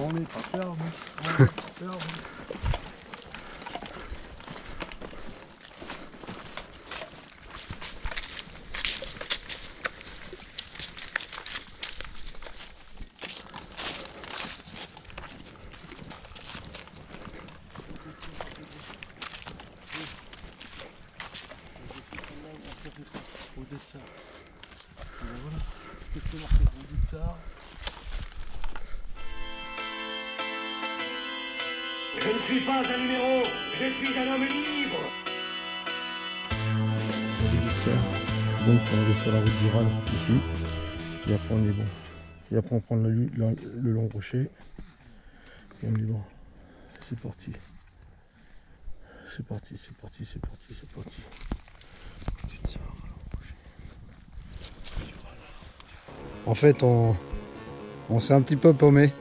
On n'est pas ferme, on n'est pas ferme. Je ne suis pas un numéro, je suis un homme libre. Donc on est sur la route du Rhin ici, et après on est bon. Et après on prend le long rocher, et on est bon. C'est parti. C'est parti, c'est parti, c'est parti, c'est parti. En fait on s'est un petit peu paumé,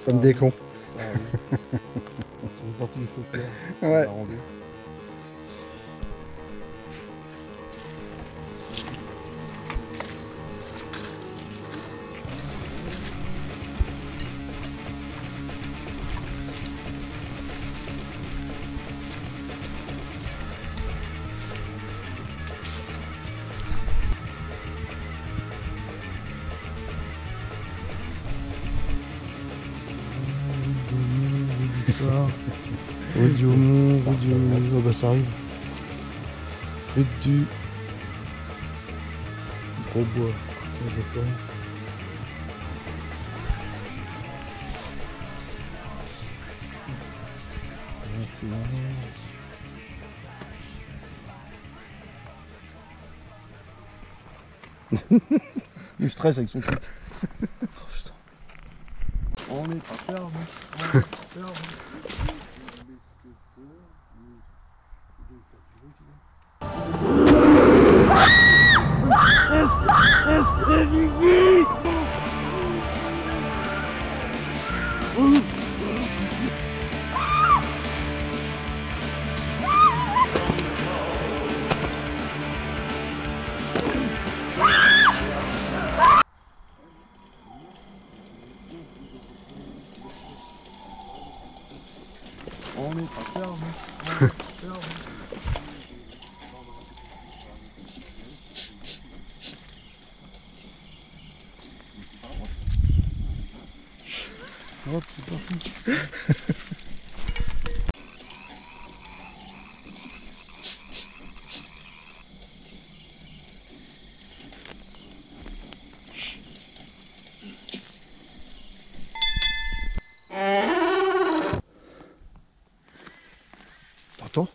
comme des cons. C'est parti du folklore. Ouais. Route du Haumont, route du... Oh bah ça arrive. Route du... Gros bois. Attends, je sais pas. Il stresse avec son truc. Oh, putain. On n'est pas ferme, on n'est pas ferme. On n'est pas ferme, on n'est pas ferme. Hop, c'est parti. T'entends ?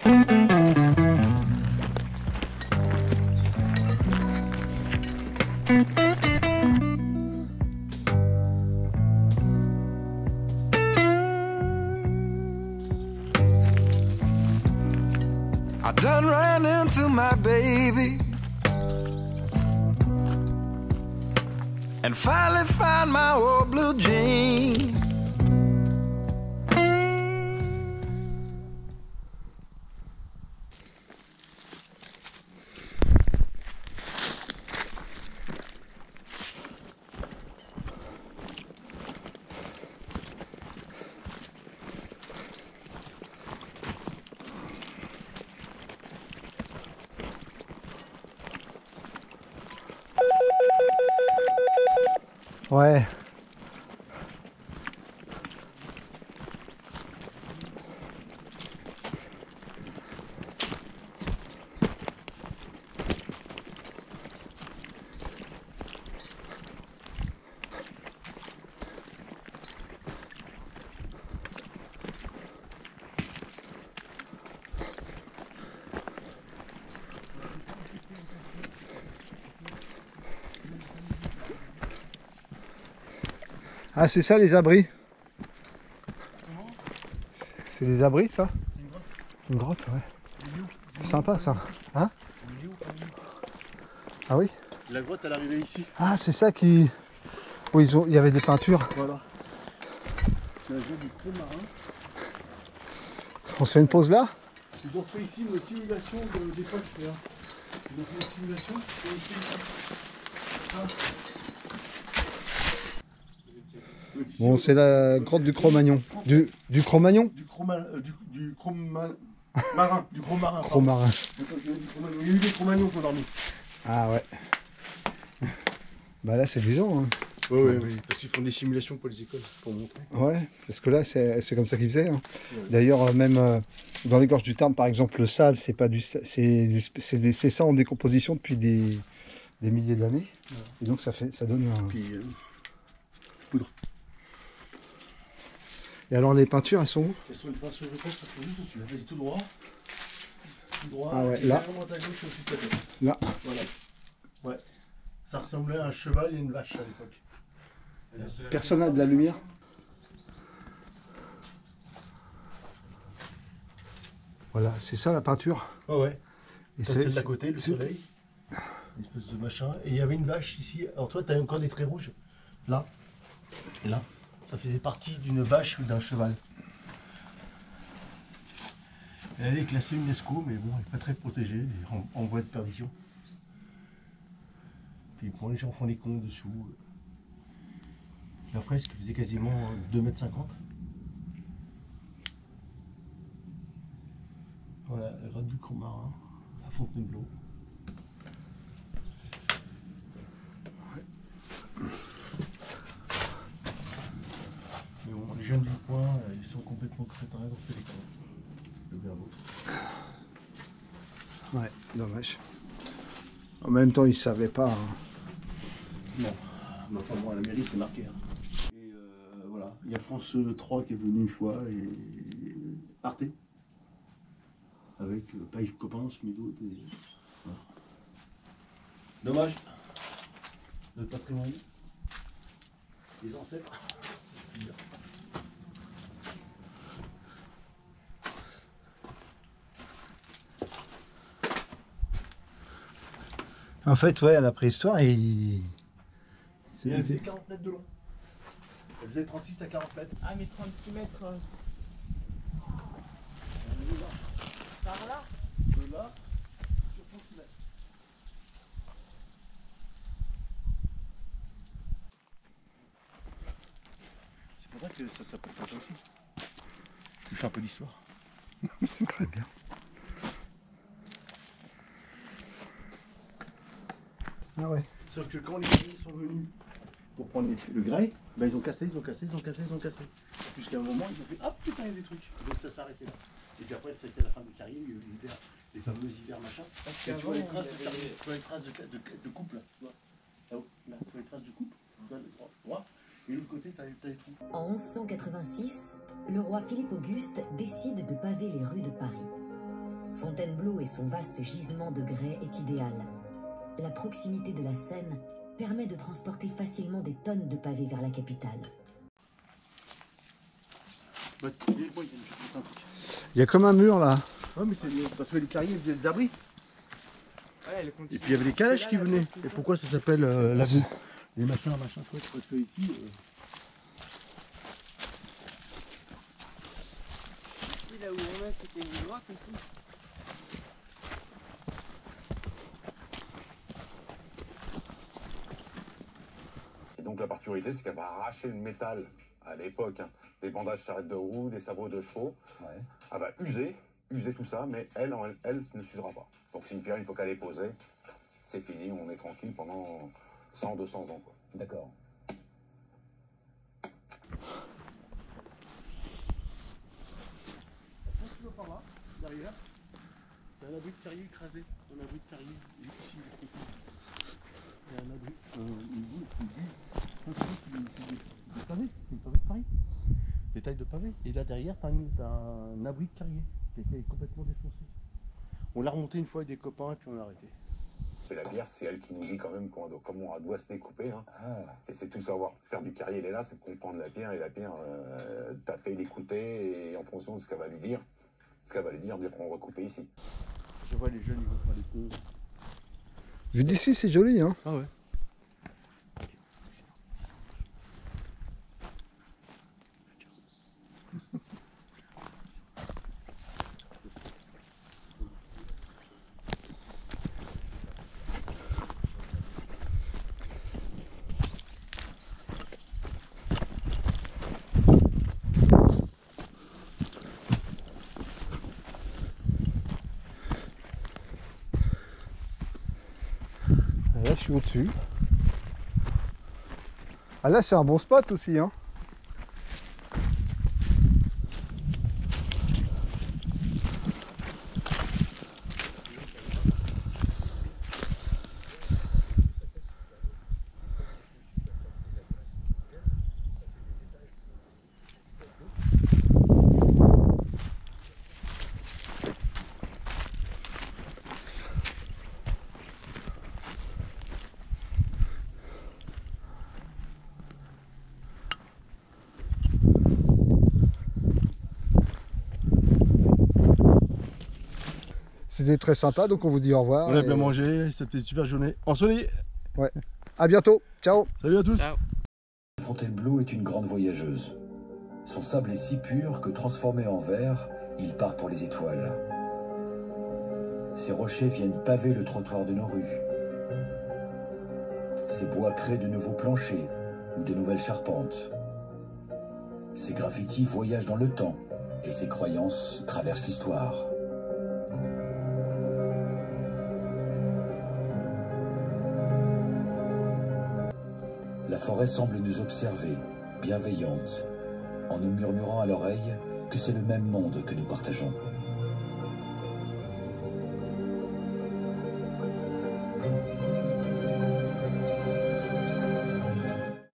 I done ran into my baby and finally found my old blue jean. Ouais. Ah, c'est ça les abris? C'est des abris ça? C'est une grotte. Une grotte, ouais. Sympa ça. Hein? Ah oui? La grotte, elle arrivait ici. Ah, c'est ça qui... où il y avait des peintures. Voilà. C'est la zone du Cros marin. On se fait une pause là? Ils ont fait ici une simulation d'époque. Ils ont fait une simulation. Et ici, ah. Bon, c'est la grotte du Cro-Magnon. Du Cro-Magnon? Du Cro-marin. Du Cro-marin. Du Cro-marin. Cro-marin. Il y a eu des Cro-magnons qui ont dormi. Ah ouais. Bah là, c'est des gens. Hein. Oui, parce qu'ils font des simulations pour les écoles, pour montrer. Ouais, parce que là, c'est comme ça qu'ils faisaient. Hein. Ouais. D'ailleurs, même dans les gorges du Tarn, par exemple, le sable, c'est pas du, c'est ça en décomposition depuis des milliers d'années. Ouais. Et donc, ça donne un... Puis, poudre. Et alors, les peintures, elles sont où? Elles sont, je pense, juste au-dessus. Vas-y, tout droit. Tout droit. Ah ouais, là. À gauche, au-dessus de ta tête. Là. Voilà. Ouais. Ça ressemblait à un cheval et une vache à l'époque. Personne n'a de la lumière? Voilà, c'est ça la peinture. Oh ouais. Et ça, c'est de l'à côté, le soleil. Une espèce de machin. Et il y avait une vache ici. Alors toi, tu as encore des traits rouges. Là. Et là. Ça faisait partie d'une vache ou d'un cheval. Et elle est classée UNESCO, mais bon, elle n'est pas très protégée, en voie de perdition. Puis bon, les gens font les cons dessous. La fresque faisait quasiment 2,50 m. Voilà, la grotte du Cros marin, à Fontainebleau. Mais bon, les jeunes du coin, ils sont complètement crétins, ils ont fait les cons. Le bien l'autre. Ouais, dommage. En même temps, ils ne savaient pas. Hein. Non, mais enfin bon, à la mairie, c'est marqué. Hein. Et voilà, il y a France 3 qui est venu une fois et Arte. Avec pas Yves Coppens, mais d'autres. Voilà. Dommage. Le patrimoine. Les ancêtres. En fait, ouais, à la préhistoire, il... Elle faisait 40 mètres de long. Elle faisait 36 à 40 mètres. Ah, mais 36 mètres. Par là? De là, sur 36 mètres. C'est pour ça que ça s'appelle comme ça aussi. Tu fais un peu d'histoire. C'est très bien. Ah ouais. Sauf que quand les guerriers sont venus pour prendre le grès, ben ils ont cassé. Jusqu'à un moment, ils ont fait hop, putain, il y a des trucs. Donc ça s'est arrêté là. Et puis après, c'était la fin du carrière, il y a eu l'hiver, les fameux hivers machin. Parce Tu vois les traces de avait... tu vois les traces de couple là. Tu vois là-haut, là, tu vois les traces de couple. Tu vois le droit. Et de l'autre côté, tu as les trous. En 1186, le roi Philippe Auguste décide de paver les rues de Paris. Fontainebleau et son vaste gisement de grès est idéal. La proximité de la Seine permet de transporter facilement des tonnes de pavés vers la capitale. Il y a comme un mur là. Ouais, mais c'est parce que les carriers faisaient des abris. Ouais, elle continue. Et puis il y avait des calages qui venaient. Et pourquoi ça s'appelle l'avenue? Les machins, chouettes, parce que ici. Oui, là où on est, c'était une droite aussi. Et donc la particularité, c'est qu'elle va arracher le métal à l'époque, hein, des bandages charrettes de roue, des sabots de chevaux. Ouais. Elle va user tout ça, mais elle ne s'usera pas. Donc c'est une pierre, une fois qu'elle est posée, c'est fini, on est tranquille pendant 100, 200 ans. D'accord. Toujours par là, derrière, il y a un abri de terrier écrasé. Un abri de terrier, ici, il y a un abri. Des pavés de Paris. Des tailles de pavés. Et là derrière, t'as un abri de carrier qui était complètement défoncé. On l'a remonté une fois avec des copains et puis on l'a arrêté. Et la bière, c'est elle qui nous dit quand même comment on doit se découper. Hein. Ah. Et c'est tout savoir faire du carrier, elle est là, c'est comprendre la bière, et la bière, taper, l'écouter, et en fonction de ce qu'elle va lui dire, dire on va couper ici. Je vois les jeunes, ils vont faire des ponts. Vu d'ici, c'est joli, hein. Ah ouais. Là, je suis au-dessus. Ah là, c'est un bon spot aussi, hein. C'était très sympa, donc on vous dit au revoir. On a bien mangé, c'était une super journée ensoleillée. Ouais. À bientôt. Ciao. Salut à tous. Ciao. Fontainebleau est une grande voyageuse. Son sable est si pur que transformé en verre, il part pour les étoiles. Ses rochers viennent paver le trottoir de nos rues. Ses bois créent de nouveaux planchers ou de nouvelles charpentes. Ses graffitis voyagent dans le temps et ses croyances traversent l'histoire. La forêt semble nous observer, bienveillante, en nous murmurant à l'oreille que c'est le même monde que nous partageons.